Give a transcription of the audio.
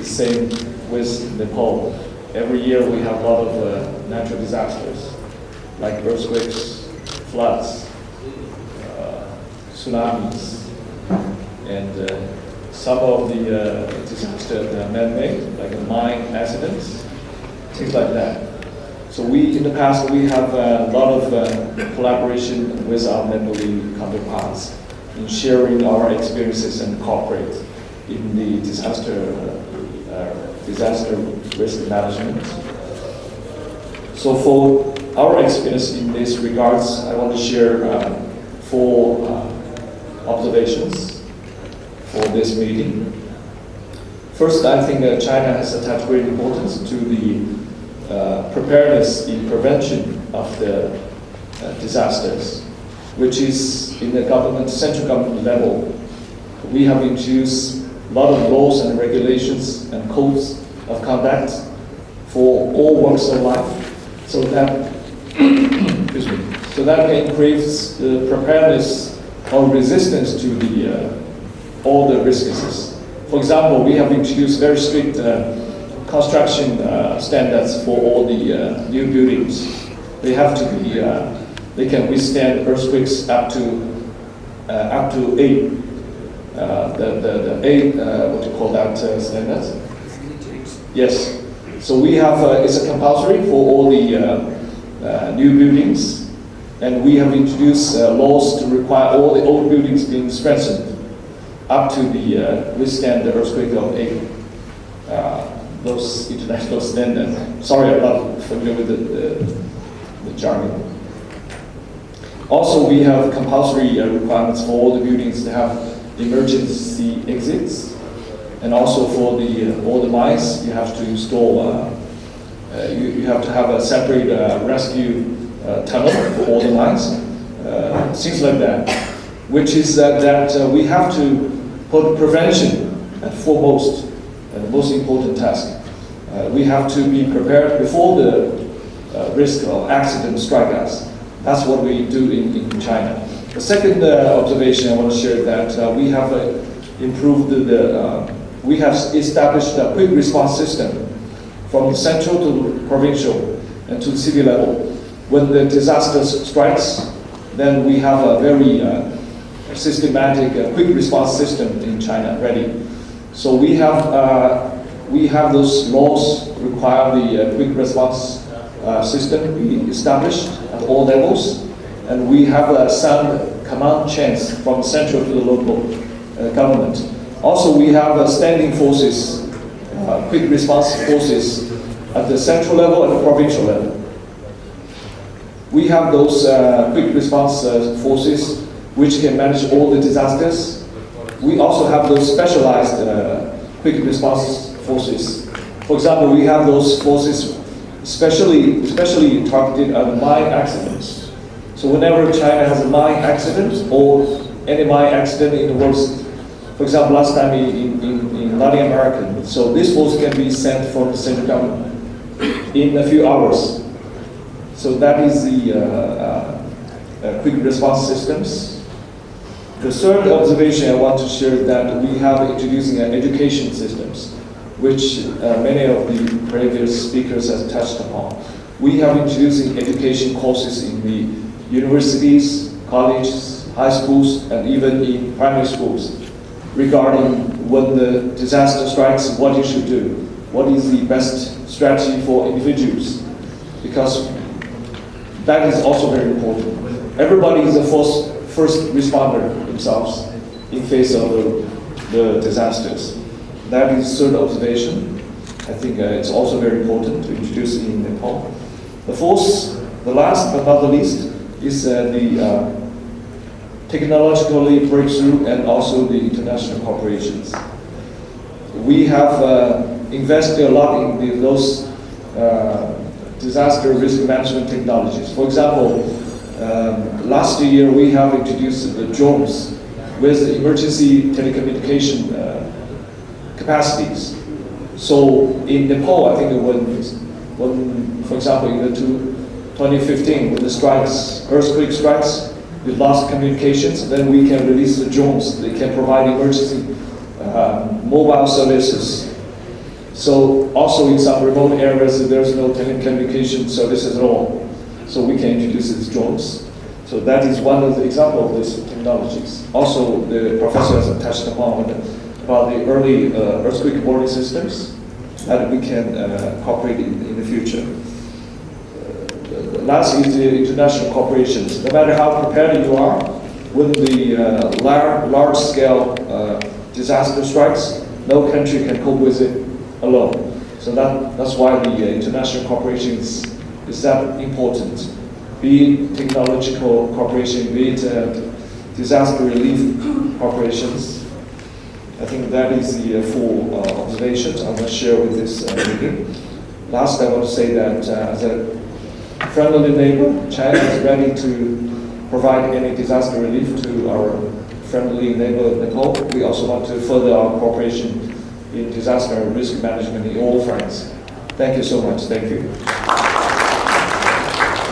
the same with Nepal. Every year we have a lot of natural disasters, like earthquakes, floods, tsunamis, and some of the disasters are man-made, like mine accidents, things like that. So in the past, we have a lot of collaboration with our Nepali counterparts in sharing our experiences and cooperate in the disaster risk management. So for our experience in these regards, I want to share 4 observations for this meeting. First, I think China has attached great importance to the preparedness in prevention of the disasters, which is in the central government level. We have introduced a lot of laws and regulations and codes of conduct for all walks of life, so that so that can increase the preparedness or resistance to all the risks. For example, we have introduced very strict construction standards for all the new buildings. They have to be, they can withstand earthquakes up to 8. The 8, what do you call that standards? Yes. So we have, it's a compulsory for all the new buildings, and we have introduced laws to require all the old buildings being strengthened up to the withstand the earthquake of 8. Those international standards. Sorry, I'm not familiar with the jargon. Also, we have compulsory requirements for all the buildings to have emergency exits, and also for all the mines, you have to install. You have to have a separate rescue tunnel for all the mines, things like that. Which is that we have to put prevention at foremost. The most important task. We have to be prepared before the risk of accident strike us. That's what we do in China. The second observation I want to share that we have improved we have established a quick response system from central to provincial and to the city level. When the disaster strikes, then we have a very systematic quick response system in China ready. So we have those laws require the quick response system be established at all levels, and we have some command chains from central to the local government. Also, we have standing forces, quick response forces at the central level and the provincial level. We have those quick response forces which can manage all the disasters. We also have those specialized quick response forces. For example, we have those forces especially targeted at mine accidents. So whenever China has a mine accident or any mine accident in the world, for example, last time in Latin America, so this force can be sent from the central government in a few hours. So that is the quick response systems. The third observation I want to share is that we have introducing education systems, which many of the previous speakers have touched upon. We have introducing education courses in the universities, colleges, high schools, and even in primary schools regarding when the disaster strikes, what you should do, what is the best strategy for individuals, because that is also very important. Everybody is the first responder themselves in face of the disasters. That is third observation. I think it's also very important to introduce in Nepal. The fourth, the last but not the least, is the technologically breakthrough and also the international corporations. We have invested a lot in those disaster risk management technologies. For example, last year we have introduced the drones with emergency telecommunication capacities. So in Nepal, I think when for example, in the 2015, when the earthquake strikes, we lost communications, then we can release the drones. They can provide emergency mobile services So also in some remote areas, there's no telecommunication services at all. So we can introduce these drones. So that is one of the examples of these technologies. Also, the professor has touched upon about the early earthquake warning systems that we can cooperate in the future. Last is the international cooperations. No matter how prepared you are, when the large-scale disaster strikes, no country can cope with it alone. So that's why the international cooperation is that important. Be it technological cooperation, be it disaster relief operations. I think that is the full observations I want to share with this meeting. Last, I want to say that as a friendly neighbor, China is ready to provide any disaster relief to our friendly neighbor Nepal. We also want to further our cooperation in disaster and risk management in all fronts. Thank you so much. Thank you.